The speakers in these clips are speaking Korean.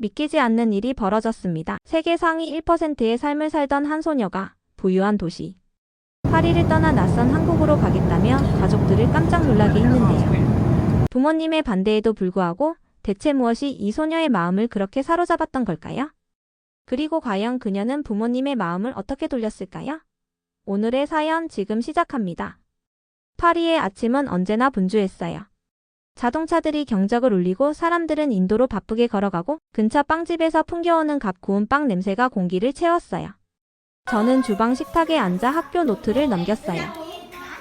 믿기지 않는 일이 벌어졌습니다. 세계 상위 1%의 삶을 살던 한 소녀가 부유한 도시 파리를 떠나 낯선 한국으로 가겠다며 가족들을 깜짝 놀라게 했는데요. 부모님의 반대에도 불구하고 대체 무엇이 이 소녀의 마음을 그렇게 사로잡았던 걸까요? 그리고 과연 그녀는 부모님의 마음을 어떻게 돌렸을까요? 오늘의 사연 지금 시작합니다. 파리의 아침은 언제나 분주했어요. 자동차들이 경적을 울리고 사람들은 인도로 바쁘게 걸어가고 근처 빵집에서 풍겨오는 갓 구운 빵 냄새가 공기를 채웠어요. 저는 주방 식탁에 앉아 학교 노트를 넘겼어요.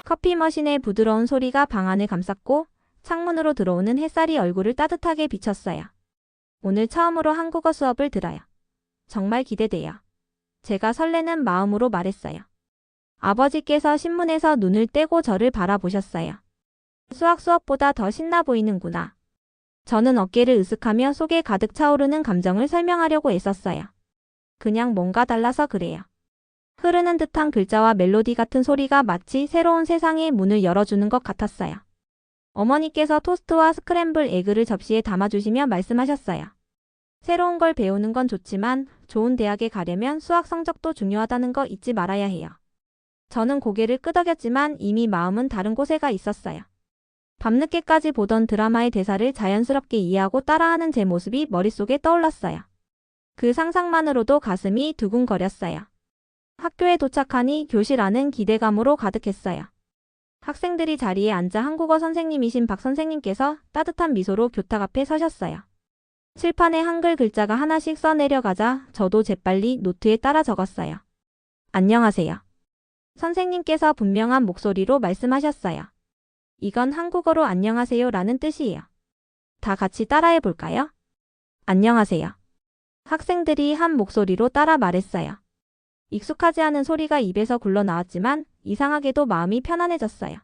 커피 머신의 부드러운 소리가 방 안을 감쌌고 창문으로 들어오는 햇살이 얼굴을 따뜻하게 비쳤어요. 오늘 처음으로 한국어 수업을 들어요. 정말 기대돼요. 제가 설레는 마음으로 말했어요. 아버지께서 신문에서 눈을 떼고 저를 바라보셨어요. 수학 수업보다 더 신나 보이는구나. 저는 어깨를 으쓱하며 속에 가득 차오르는 감정을 설명하려고 애썼어요. 그냥 뭔가 달라서 그래요. 흐르는 듯한 글자와 멜로디 같은 소리가 마치 새로운 세상의 문을 열어주는 것 같았어요. 어머니께서 토스트와 스크램블 에그를 접시에 담아주시며 말씀하셨어요. 새로운 걸 배우는 건 좋지만 좋은 대학에 가려면 수학 성적도 중요하다는 거 잊지 말아야 해요. 저는 고개를 끄덕였지만 이미 마음은 다른 곳에 가 있었어요. 밤늦게까지 보던 드라마의 대사를 자연스럽게 이해하고 따라하는 제 모습이 머릿속에 떠올랐어요. 그 상상만으로도 가슴이 두근거렸어요. 학교에 도착하니 교실 안은 기대감으로 가득했어요. 학생들이 자리에 앉아 한국어 선생님이신 박 선생님께서 따뜻한 미소로 교탁 앞에 서셨어요. 칠판에 한글 글자가 하나씩 써내려가자 저도 재빨리 노트에 따라 적었어요. 안녕하세요. 선생님께서 분명한 목소리로 말씀하셨어요. 이건 한국어로 안녕하세요 라는 뜻이에요. 다 같이 따라해 볼까요? 안녕하세요. 학생들이 한 목소리로 따라 말했어요. 익숙하지 않은 소리가 입에서 굴러나왔지만 이상하게도 마음이 편안해졌어요.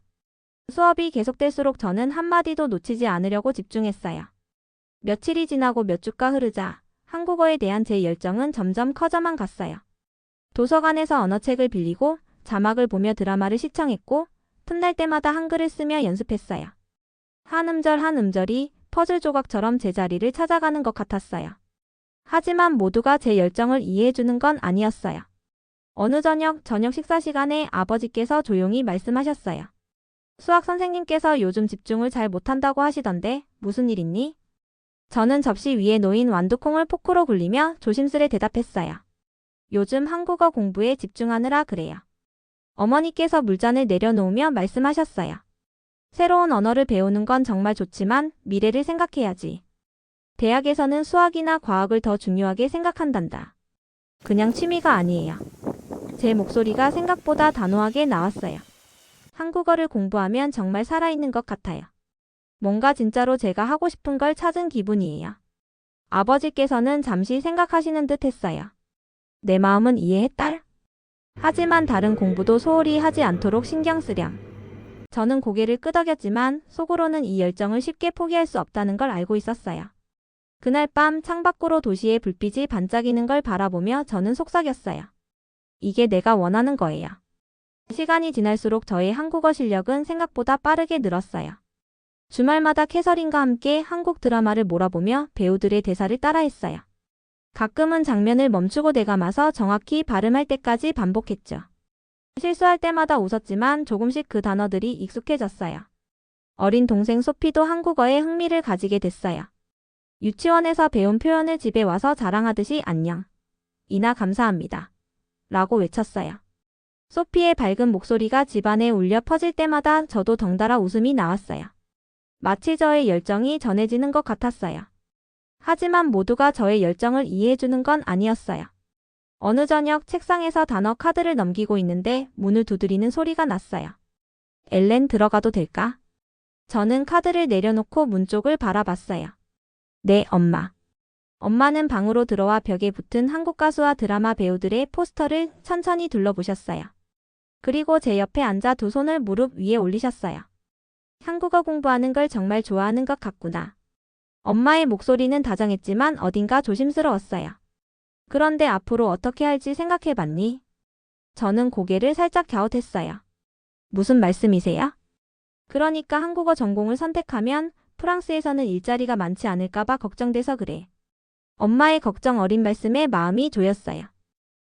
수업이 계속될수록 저는 한마디도 놓치지 않으려고 집중했어요. 며칠이 지나고 몇 주가 흐르자 한국어에 대한 제 열정은 점점 커져만 갔어요. 도서관에서 언어책을 빌리고 자막을 보며 드라마를 시청했고 틈날 때마다 한글을 쓰며 연습했어요. 한 음절 한 음절이 퍼즐 조각처럼 제자리를 찾아가는 것 같았어요. 하지만 모두가 제 열정을 이해해주는 건 아니었어요. 어느 저녁 식사 시간에 아버지께서 조용히 말씀하셨어요. 수학 선생님께서 요즘 집중을 잘 못한다고 하시던데 무슨 일 있니? 저는 접시 위에 놓인 완두콩을 포크로 굴리며 조심스레 대답했어요. 요즘 한국어 공부에 집중하느라 그래요. 어머니께서 물잔을 내려놓으며 말씀하셨어요. 새로운 언어를 배우는 건 정말 좋지만 미래를 생각해야지. 대학에서는 수학이나 과학을 더 중요하게 생각한단다. 그냥 취미가 아니에요. 제 목소리가 생각보다 단호하게 나왔어요. 한국어를 공부하면 정말 살아있는 것 같아요. 뭔가 진짜로 제가 하고 싶은 걸 찾은 기분이에요. 아버지께서는 잠시 생각하시는 듯 했어요. 내 마음은 이해했다. 하지만 다른 공부도 소홀히 하지 않도록 신경 쓰렴. 저는 고개를 끄덕였지만 속으로는 이 열정을 쉽게 포기할 수 없다는 걸 알고 있었어요. 그날 밤 창밖으로 도시의 불빛이 반짝이는 걸 바라보며 저는 속삭였어요. 이게 내가 원하는 거예요. 시간이 지날수록 저의 한국어 실력은 생각보다 빠르게 늘었어요. 주말마다 캐서린과 함께 한국 드라마를 몰아보며 배우들의 대사를 따라했어요. 가끔은 장면을 멈추고 되감아서 정확히 발음할 때까지 반복했죠. 실수할 때마다 웃었지만 조금씩 그 단어들이 익숙해졌어요. 어린 동생 소피도 한국어에 흥미를 가지게 됐어요. 유치원에서 배운 표현을 집에 와서 자랑하듯이 안녕, 이나 감사합니다 라고 외쳤어요. 소피의 밝은 목소리가 집안에 울려 퍼질 때마다 저도 덩달아 웃음이 나왔어요. 마치 저의 열정이 전해지는 것 같았어요. 하지만 모두가 저의 열정을 이해해주는 건 아니었어요. 어느 저녁 책상에서 단어 카드를 넘기고 있는데 문을 두드리는 소리가 났어요. 엘렌 들어가도 될까? 저는 카드를 내려놓고 문 쪽을 바라봤어요. 네, 엄마. 엄마는 방으로 들어와 벽에 붙은 한국 가수와 드라마 배우들의 포스터를 천천히 둘러보셨어요. 그리고 제 옆에 앉아 두 손을 무릎 위에 올리셨어요. 한국어 공부하는 걸 정말 좋아하는 것 같구나. 엄마의 목소리는 다정했지만 어딘가 조심스러웠어요. 그런데 앞으로 어떻게 할지 생각해봤니? 저는 고개를 살짝 갸웃했어요. 무슨 말씀이세요? 그러니까 한국어 전공을 선택하면 프랑스에서는 일자리가 많지 않을까봐 걱정돼서 그래. 엄마의 걱정 어린 말씀에 마음이 조였어요.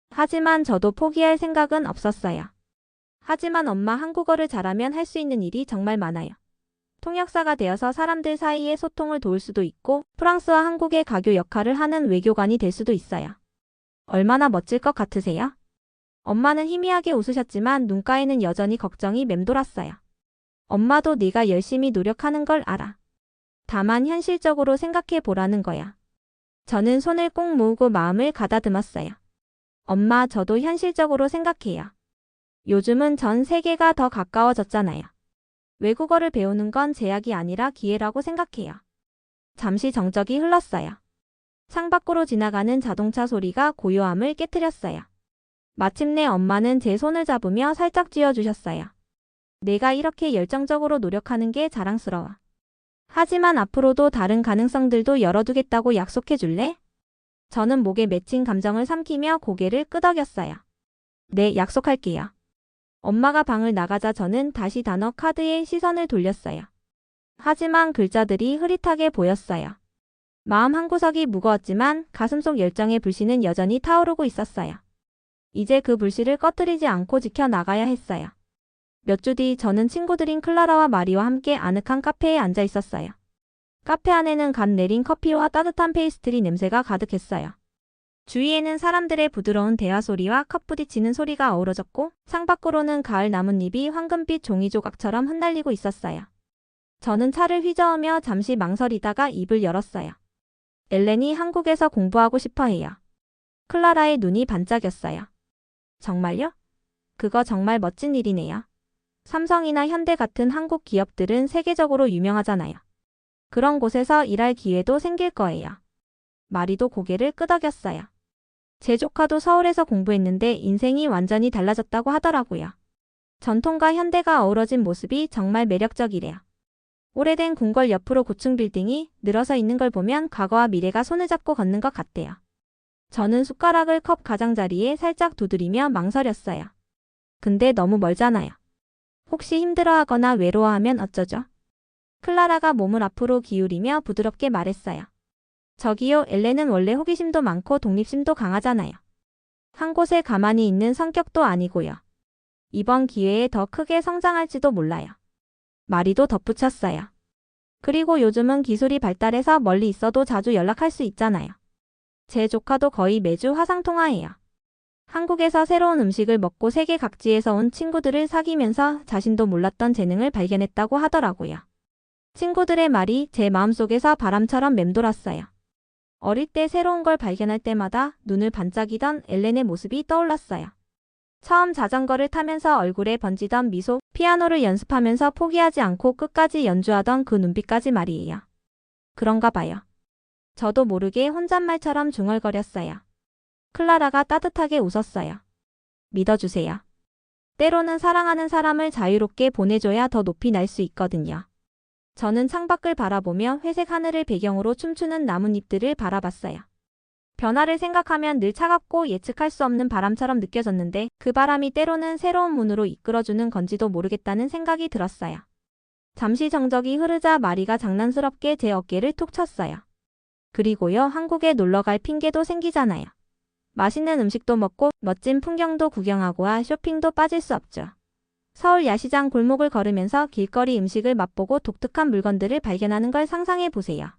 하지만 저도 포기할 생각은 없었어요. 하지만 엄마 한국어를 잘하면 할 수 있는 일이 정말 많아요. 통역사가 되어서 사람들 사이의 소통을 도울 수도 있고 프랑스와 한국의 가교 역할을 하는 외교관이 될 수도 있어요. 얼마나 멋질 것 같으세요? 엄마는 희미하게 웃으셨지만 눈가에는 여전히 걱정이 맴돌았어요. 엄마도 네가 열심히 노력하는 걸 알아. 다만 현실적으로 생각해 보라는 거야. 저는 손을 꼭 모으고 마음을 가다듬었어요. 엄마, 저도 현실적으로 생각해요. 요즘은 전 세계가 더 가까워졌잖아요. 외국어를 배우는 건 제약이 아니라 기회라고 생각해요. 잠시 정적이 흘렀어요. 창밖으로 지나가는 자동차 소리가 고요함을 깨트렸어요. 마침내 엄마는 제 손을 잡으며 살짝 쥐어주셨어요. 내가 이렇게 열정적으로 노력하는 게 자랑스러워. 하지만 앞으로도 다른 가능성들도 열어두겠다고 약속해 줄래? 저는 목에 맺힌 감정을 삼키며 고개를 끄덕였어요. 네, 약속할게요. 엄마가 방을 나가자 저는 다시 단어 카드에 시선을 돌렸어요. 하지만 글자들이 흐릿하게 보였어요. 마음 한구석이 무거웠지만 가슴속 열정의 불씨는 여전히 타오르고 있었어요. 이제 그 불씨를 꺼뜨리지 않고 지켜나가야 했어요. 몇 주 뒤 저는 친구들인 클라라와 마리와 함께 아늑한 카페에 앉아 있었어요. 카페 안에는 갓 내린 커피와 따뜻한 페이스트리 냄새가 가득했어요. 주위에는 사람들의 부드러운 대화 소리와 컵 부딪히는 소리가 어우러졌고 창밖으로는 가을 나뭇잎이 황금빛 종이 조각처럼 흩날리고 있었어요. 저는 차를 휘저으며 잠시 망설이다가 입을 열었어요. 엘렌이 한국에서 공부하고 싶어 해요. 클라라의 눈이 반짝였어요. 정말요? 그거 정말 멋진 일이네요. 삼성이나 현대 같은 한국 기업들은 세계적으로 유명하잖아요. 그런 곳에서 일할 기회도 생길 거예요. 마리도 고개를 끄덕였어요. 제 조카도 서울에서 공부했는데 인생이 완전히 달라졌다고 하더라고요. 전통과 현대가 어우러진 모습이 정말 매력적이래요. 오래된 궁궐 옆으로 고층 빌딩이 늘어서 있는 걸 보면 과거와 미래가 손을 잡고 걷는 것 같대요. 저는 숟가락을 컵 가장자리에 살짝 두드리며 망설였어요. 근데 너무 멀잖아요. 혹시 힘들어하거나 외로워하면 어쩌죠? 클라라가 몸을 앞으로 기울이며 부드럽게 말했어요. 저기요, 엘렌은 원래 호기심도 많고 독립심도 강하잖아요. 한 곳에 가만히 있는 성격도 아니고요. 이번 기회에 더 크게 성장할지도 몰라요. 마리도 덧붙였어요. 그리고 요즘은 기술이 발달해서 멀리 있어도 자주 연락할 수 있잖아요. 제 조카도 거의 매주 화상통화해요. 한국에서 새로운 음식을 먹고 세계 각지에서 온 친구들을 사귀면서 자신도 몰랐던 재능을 발견했다고 하더라고요. 친구들의 말이 제 마음속에서 바람처럼 맴돌았어요. 어릴 때 새로운 걸 발견할 때마다 눈을 반짝이던 엘렌의 모습이 떠올랐어요. 처음 자전거를 타면서 얼굴에 번지던 미소, 피아노를 연습하면서 포기하지 않고 끝까지 연주하던 그 눈빛까지 말이에요. 그런가 봐요. 저도 모르게 혼잣말처럼 중얼거렸어요. 클라라가 따뜻하게 웃었어요. 믿어주세요. 때로는 사랑하는 사람을 자유롭게 보내줘야 더 높이 날 수 있거든요. 저는 창밖을 바라보며 회색 하늘을 배경으로 춤추는 나뭇잎들을 바라봤어요. 변화를 생각하면 늘 차갑고 예측할 수 없는 바람처럼 느껴졌는데 그 바람이 때로는 새로운 문으로 이끌어주는 건지도 모르겠다는 생각이 들었어요. 잠시 정적이 흐르자 마리가 장난스럽게 제 어깨를 툭 쳤어요. 그리고요, 한국에 놀러갈 핑계도 생기잖아요. 맛있는 음식도 먹고 멋진 풍경도 구경하고와 쇼핑도 빠질 수 없죠. 서울 야시장 골목을 걸으면서 길거리 음식을 맛보고 독특한 물건들을 발견하는 걸 상상해 보세요.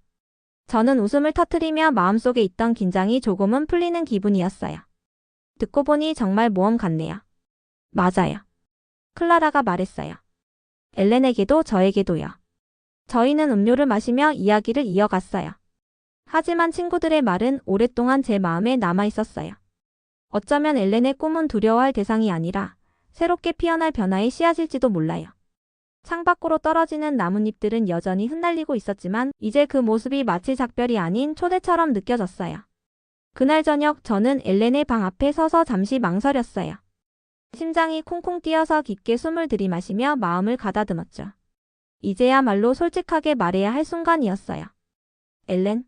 저는 웃음을 터뜨리며 마음속에 있던 긴장이 조금은 풀리는 기분이었어요. 듣고 보니 정말 모험 같네요. 맞아요. 클라라가 말했어요. 엘렌에게도 저에게도요. 저희는 음료를 마시며 이야기를 이어갔어요. 하지만 친구들의 말은 오랫동안 제 마음에 남아 있었어요. 어쩌면 엘렌의 꿈은 두려워할 대상이 아니라 새롭게 피어날 변화의 씨앗일지도 몰라요. 창밖으로 떨어지는 나뭇잎들은 여전히 흩날리고 있었지만 이제 그 모습이 마치 작별이 아닌 초대처럼 느껴졌어요. 그날 저녁 저는 엘렌의 방 앞에 서서 잠시 망설였어요. 심장이 콩콩 뛰어서 깊게 숨을 들이마시며 마음을 가다듬었죠. 이제야말로 솔직하게 말해야 할 순간이었어요. 엘렌?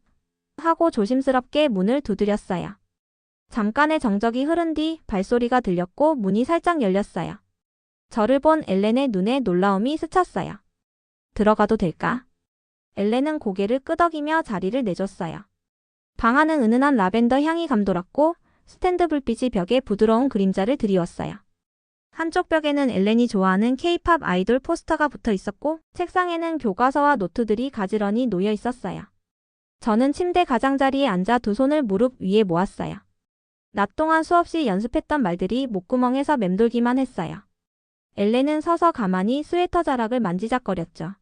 하고 조심스럽게 문을 두드렸어요. 잠깐의 정적이 흐른 뒤 발소리가 들렸고 문이 살짝 열렸어요. 저를 본 엘렌의 눈에 놀라움이 스쳤어요. 들어가도 될까? 엘렌은 고개를 끄덕이며 자리를 내줬어요. 방 안은 은은한 라벤더 향이 감돌았고 스탠드 불빛이 벽에 부드러운 그림자를 드리웠어요. 한쪽 벽에는 엘렌이 좋아하는 K-팝 아이돌 포스터가 붙어 있었고 책상에는 교과서와 노트들이 가지런히 놓여 있었어요. 저는 침대 가장자리에 앉아 두 손을 무릎 위에 모았어요. 낮 동안 수없이 연습했던 말들이 목구멍에서 맴돌기만 했어요. 엘렌은 서서 가만히 스웨터 자락을 만지작거렸죠.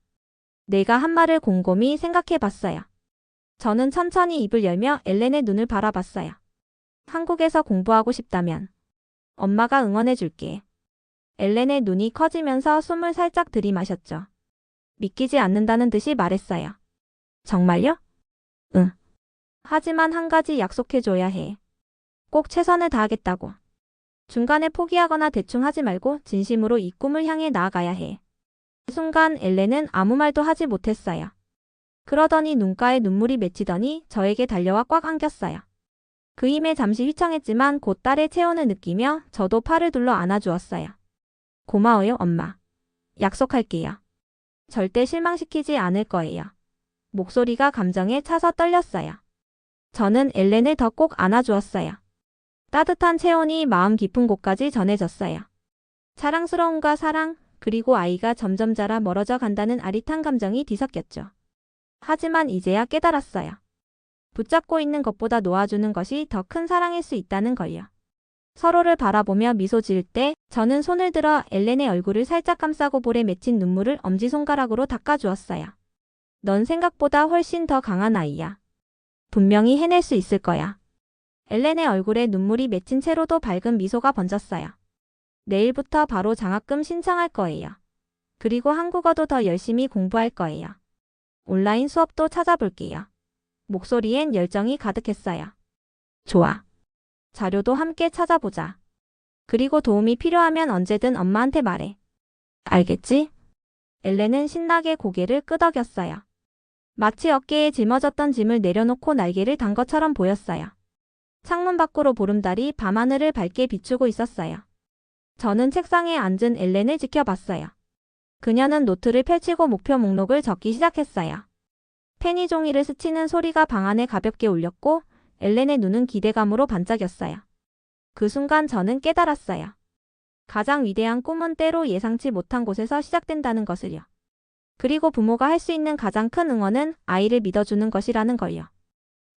내가 한 말을 곰곰이 생각해 봤어요. 저는 천천히 입을 열며 엘렌의 눈을 바라봤어요. 한국에서 공부하고 싶다면 엄마가 응원해 줄게. 엘렌의 눈이 커지면서 숨을 살짝 들이마셨죠. 믿기지 않는다는 듯이 말했어요. 정말요? 응. 하지만 한 가지 약속해줘야 해. 꼭 최선을 다하겠다고. 중간에 포기하거나 대충 하지 말고 진심으로 이 꿈을 향해 나아가야 해. 순간 엘렌은 아무 말도 하지 못했어요. 그러더니 눈가에 눈물이 맺히더니 저에게 달려와 꽉 안겼어요. 그 힘에 잠시 휘청했지만 곧 딸의 체온을 느끼며 저도 팔을 둘러 안아주었어요. 고마워요, 엄마. 약속할게요. 절대 실망시키지 않을 거예요. 목소리가 감정에 차서 떨렸어요. 저는 엘렌을 더 꼭 안아주었어요. 따뜻한 체온이 마음 깊은 곳까지 전해졌어요. 사랑스러움과 사랑, 그리고 아이가 점점 자라 멀어져 간다는 아릿한 감정이 뒤섞였죠. 하지만 이제야 깨달았어요. 붙잡고 있는 것보다 놓아주는 것이 더 큰 사랑일 수 있다는 걸요. 서로를 바라보며 미소 지을 때 저는 손을 들어 엘렌의 얼굴을 살짝 감싸고 볼에 맺힌 눈물을 엄지손가락으로 닦아주었어요. 넌 생각보다 훨씬 더 강한 아이야. 분명히 해낼 수 있을 거야. 엘렌의 얼굴에 눈물이 맺힌 채로도 밝은 미소가 번졌어요. 내일부터 바로 장학금 신청할 거예요. 그리고 한국어도 더 열심히 공부할 거예요. 온라인 수업도 찾아볼게요. 목소리엔 열정이 가득했어요. 좋아. 자료도 함께 찾아보자. 그리고 도움이 필요하면 언제든 엄마한테 말해. 알겠지? 엘렌은 신나게 고개를 끄덕였어요. 마치 어깨에 짊어졌던 짐을 내려놓고 날개를 단 것처럼 보였어요. 창문 밖으로 보름달이 밤하늘을 밝게 비추고 있었어요. 저는 책상에 앉은 엘렌을 지켜봤어요. 그녀는 노트를 펼치고 목표 목록을 적기 시작했어요. 펜이 종이를 스치는 소리가 방 안에 가볍게 울렸고 엘렌의 눈은 기대감으로 반짝였어요. 그 순간 저는 깨달았어요. 가장 위대한 꿈은 때로 예상치 못한 곳에서 시작된다는 것을요. 그리고 부모가 할 수 있는 가장 큰 응원은 아이를 믿어주는 것이라는 걸요.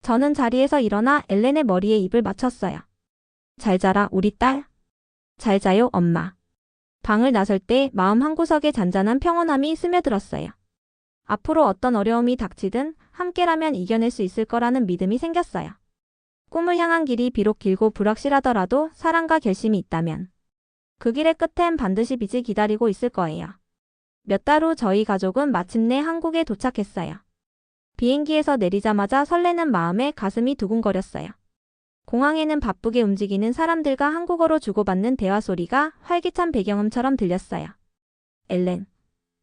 저는 자리에서 일어나 엘렌의 머리에 입을 맞췄어요. 잘 자라, 우리 딸. 잘 자요, 엄마. 방을 나설 때 마음 한구석에 잔잔한 평온함이 스며들었어요. 앞으로 어떤 어려움이 닥치든 함께라면 이겨낼 수 있을 거라는 믿음이 생겼어요. 꿈을 향한 길이 비록 길고 불확실하더라도 사랑과 결심이 있다면 그 길의 끝엔 반드시 빛이 기다리고 있을 거예요. 몇 달 후 저희 가족은 마침내 한국에 도착했어요. 비행기에서 내리자마자 설레는 마음에 가슴이 두근거렸어요. 공항에는 바쁘게 움직이는 사람들과 한국어로 주고받는 대화 소리가 활기찬 배경음처럼 들렸어요. 엘렌,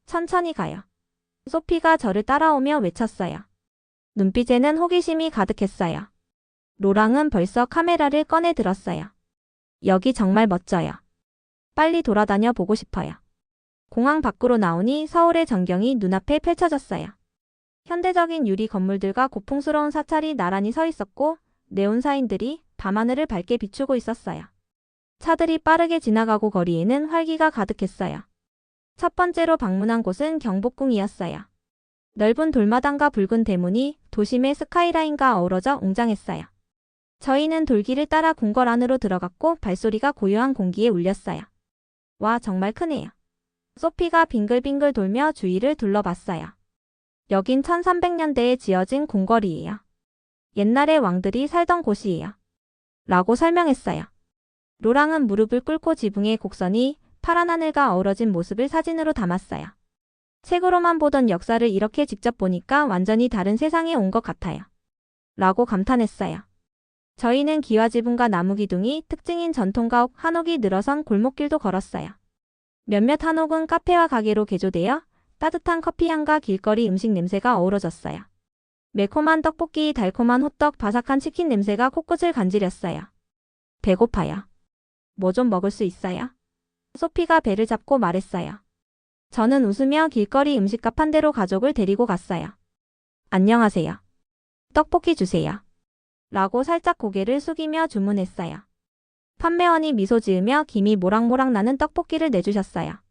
천천히 가요. 소피가 저를 따라오며 외쳤어요. 눈빛에는 호기심이 가득했어요. 로랑은 벌써 카메라를 꺼내 들었어요. 여기 정말 멋져요. 빨리 돌아다녀 보고 싶어요. 공항 밖으로 나오니 서울의 전경이 눈앞에 펼쳐졌어요. 현대적인 유리 건물들과 고풍스러운 사찰이 나란히 서 있었고 네온사인들이 밤하늘을 밝게 비추고 있었어요. 차들이 빠르게 지나가고 거리에는 활기가 가득했어요. 첫 번째로 방문한 곳은 경복궁이었어요. 넓은 돌마당과 붉은 대문이 도심의 스카이라인과 어우러져 웅장했어요. 저희는 돌길을 따라 궁궐 안으로 들어갔고 발소리가 고요한 공기에 울렸어요. 와, 정말 크네요. 소피가 빙글빙글 돌며 주위를 둘러봤어요. 여긴 1300년대에 지어진 궁궐이에요. 옛날에 왕들이 살던 곳이에요. 라고 설명했어요. 로랑은 무릎을 꿇고 지붕의 곡선이 파란 하늘과 어우러진 모습을 사진으로 담았어요. 책으로만 보던 역사를 이렇게 직접 보니까 완전히 다른 세상에 온 것 같아요. 라고 감탄했어요. 저희는 기와 지붕과 나무 기둥이 특징인 전통가옥 한옥이 늘어선 골목길도 걸었어요. 몇몇 한옥은 카페와 가게로 개조되어 따뜻한 커피향과 길거리 음식 냄새가 어우러졌어요. 매콤한 떡볶이, 달콤한 호떡, 바삭한 치킨 냄새가 코끝을 간지렸어요. 배고파요. 뭐 좀 먹을 수 있어요? 소피가 배를 잡고 말했어요. 저는 웃으며 길거리 음식값 한 대로 가족을 데리고 갔어요. 안녕하세요. 떡볶이 주세요. 라고 살짝 고개를 숙이며 주문했어요. 판매원이 미소 지으며 김이 모락모락 나는 떡볶이를 내주셨어요.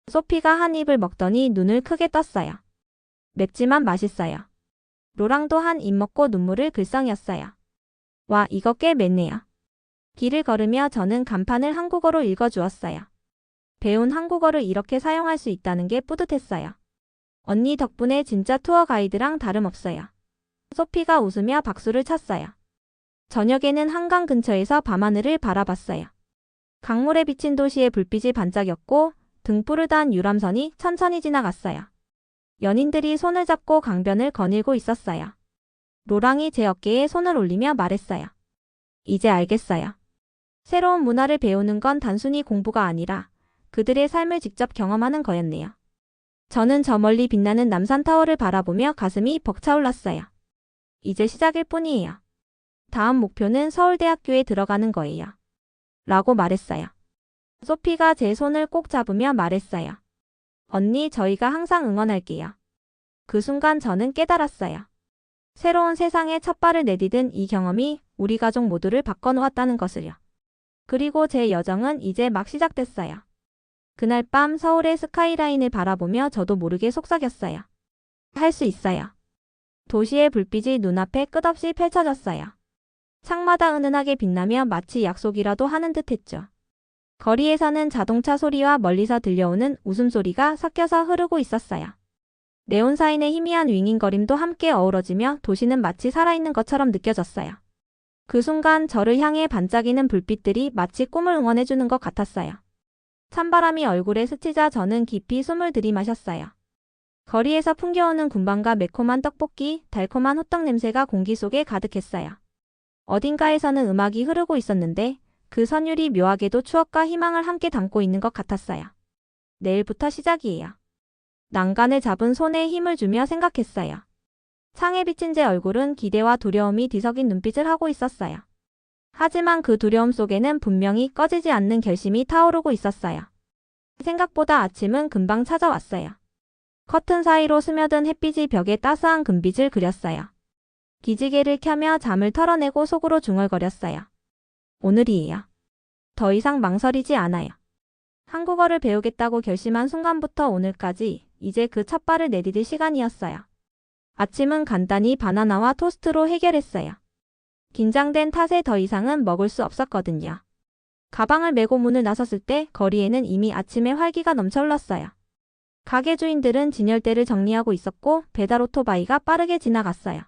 소피가 한 입을 먹더니 눈을 크게 떴어요. 맵지만 맛있어요. 로랑도 한 입 먹고 눈물을 글썽였어요. 와, 이거 꽤 맵네요. 길을 걸으며 저는 간판을 한국어로 읽어주었어요. 배운 한국어를 이렇게 사용할 수 있다는 게 뿌듯했어요. 언니 덕분에 진짜 투어 가이드랑 다름없어요. 소피가 웃으며 박수를 쳤어요. 저녁에는 한강 근처에서 밤하늘을 바라봤어요. 강물에 비친 도시의 불빛이 반짝였고 등푸르던 유람선이 천천히 지나갔어요. 연인들이 손을 잡고 강변을 거닐고 있었어요. 로랑이 제 어깨에 손을 올리며 말했어요. 이제 알겠어요. 새로운 문화를 배우는 건 단순히 공부가 아니라 그들의 삶을 직접 경험하는 거였네요. 저는 저 멀리 빛나는 남산타워를 바라보며 가슴이 벅차올랐어요. 이제 시작일 뿐이에요. 다음 목표는 서울대학교에 들어가는 거예요. 라고 말했어요. 소피가 제 손을 꼭 잡으며 말했어요. 언니, 저희가 항상 응원할게요. 그 순간 저는 깨달았어요. 새로운 세상에 첫 발을 내디딘 이 경험이 우리 가족 모두를 바꿔놓았다는 것을요. 그리고 제 여정은 이제 막 시작됐어요. 그날 밤 서울의 스카이라인을 바라보며 저도 모르게 속삭였어요. 할 수 있어요. 도시의 불빛이 눈앞에 끝없이 펼쳐졌어요. 창마다 은은하게 빛나며 마치 약속이라도 하는 듯했죠. 거리에서는 자동차 소리와 멀리서 들려오는 웃음소리가 섞여서 흐르고 있었어요. 네온사인의 희미한 윙윙거림도 함께 어우러지며 도시는 마치 살아있는 것처럼 느껴졌어요. 그 순간 저를 향해 반짝이는 불빛들이 마치 꿈을 응원해주는 것 같았어요. 찬바람이 얼굴에 스치자 저는 깊이 숨을 들이마셨어요. 거리에서 풍겨오는 군밤과 매콤한 떡볶이, 달콤한 호떡 냄새가 공기 속에 가득했어요. 어딘가에서는 음악이 흐르고 있었는데 그 선율이 묘하게도 추억과 희망을 함께 담고 있는 것 같았어요. 내일부터 시작이에요. 난간을 잡은 손에 힘을 주며 생각했어요. 창에 비친 제 얼굴은 기대와 두려움이 뒤섞인 눈빛을 하고 있었어요. 하지만 그 두려움 속에는 분명히 꺼지지 않는 결심이 타오르고 있었어요. 생각보다 아침은 금방 찾아왔어요. 커튼 사이로 스며든 햇빛이 벽에 따스한 금빛을 그렸어요. 기지개를 켜며 잠을 털어내고 속으로 중얼거렸어요. 오늘이에요. 더 이상 망설이지 않아요. 한국어를 배우겠다고 결심한 순간부터 오늘까지 이제 그 첫 발을 내디딜 시간이었어요. 아침은 간단히 바나나와 토스트로 해결했어요. 긴장된 탓에 더 이상은 먹을 수 없었거든요. 가방을 메고 문을 나섰을 때 거리에는 이미 아침의 활기가 넘쳐 흘렀어요. 가게 주인들은 진열대를 정리하고 있었고 배달 오토바이가 빠르게 지나갔어요.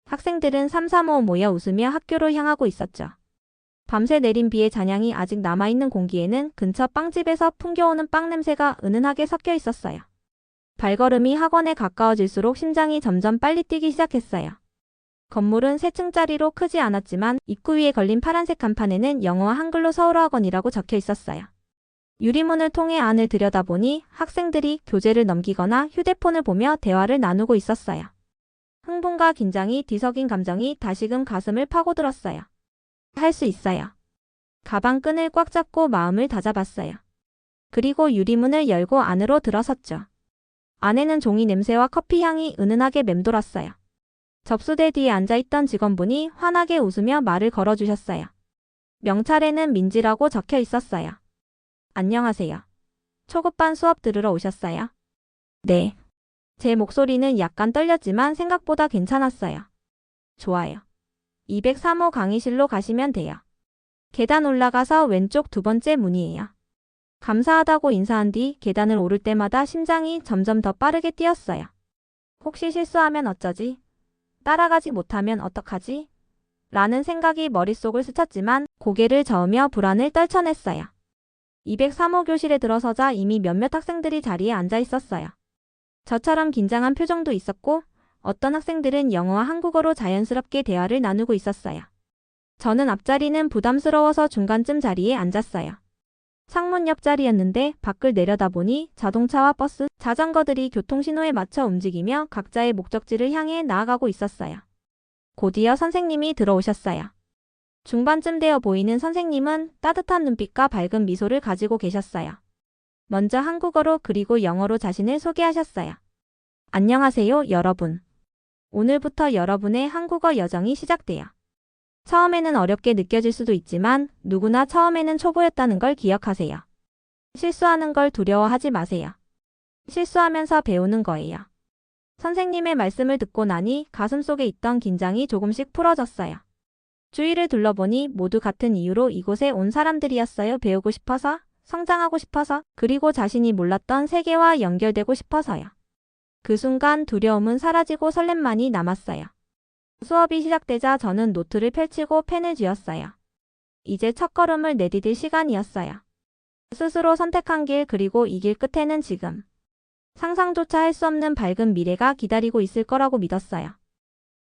학생들은 삼삼오오 모여 웃으며 학교로 향하고 있었죠. 밤새 내린 비의 잔향이 아직 남아있는 공기에는 근처 빵집에서 풍겨오는 빵 냄새가 은은하게 섞여 있었어요. 발걸음이 학원에 가까워질수록 심장이 점점 빨리 뛰기 시작했어요. 건물은 3층짜리로 크지 않았지만 입구 위에 걸린 파란색 간판에는 영어와 한글로 서울어학원이라고 적혀 있었어요. 유리문을 통해 안을 들여다보니 학생들이 교재를 넘기거나 휴대폰을 보며 대화를 나누고 있었어요. 흥분과 긴장이 뒤섞인 감정이 다시금 가슴을 파고들었어요. 할 수 있어요. 가방 끈을 꽉 잡고 마음을 다잡았어요. 그리고 유리문을 열고 안으로 들어섰죠. 안에는 종이 냄새와 커피 향이 은은하게 맴돌았어요. 접수대 뒤에 앉아있던 직원분이 환하게 웃으며 말을 걸어주셨어요. 명찰에는 민지라고 적혀 있었어요. 안녕하세요. 초급반 수업 들으러 오셨어요? 네. 제 목소리는 약간 떨렸지만 생각보다 괜찮았어요. 좋아요. 203호 강의실로 가시면 돼요. 계단 올라가서 왼쪽 2번째 문이에요. 감사하다고 인사한 뒤 계단을 오를 때마다 심장이 점점 더 빠르게 뛰었어요. 혹시 실수하면 어쩌지? 따라가지 못하면 어떡하지? 라는 생각이 머릿속을 스쳤지만 고개를 저으며 불안을 떨쳐냈어요. 203호 교실에 들어서자 이미 몇몇 학생들이 자리에 앉아 있었어요. 저처럼 긴장한 표정도 있었고 어떤 학생들은 영어와 한국어로 자연스럽게 대화를 나누고 있었어요. 저는 앞자리는 부담스러워서 중간쯤 자리에 앉았어요. 창문 옆자리였는데 밖을 내려다보니 자동차와 버스, 자전거들이 교통신호에 맞춰 움직이며 각자의 목적지를 향해 나아가고 있었어요. 곧이어 선생님이 들어오셨어요. 중반쯤 되어 보이는 선생님은 따뜻한 눈빛과 밝은 미소를 가지고 계셨어요. 먼저 한국어로 그리고 영어로 자신을 소개하셨어요. 안녕하세요, 여러분. 오늘부터 여러분의 한국어 여정이 시작돼요. 처음에는 어렵게 느껴질 수도 있지만 누구나 처음에는 초보였다는 걸 기억하세요. 실수하는 걸 두려워하지 마세요. 실수하면서 배우는 거예요. 선생님의 말씀을 듣고 나니 가슴속에 있던 긴장이 조금씩 풀어졌어요. 주위를 둘러보니 모두 같은 이유로 이곳에 온 사람들이었어요. 배우고 싶어서, 성장하고 싶어서, 그리고 자신이 몰랐던 세계와 연결되고 싶어서요. 그 순간 두려움은 사라지고 설렘만이 남았어요. 수업이 시작되자 저는 노트를 펼치고 펜을 쥐었어요. 이제 첫걸음을 내디딜 시간이었어요. 스스로 선택한 길, 그리고 이 길 끝에는 지금 상상조차 할 수 없는 밝은 미래가 기다리고 있을 거라고 믿었어요.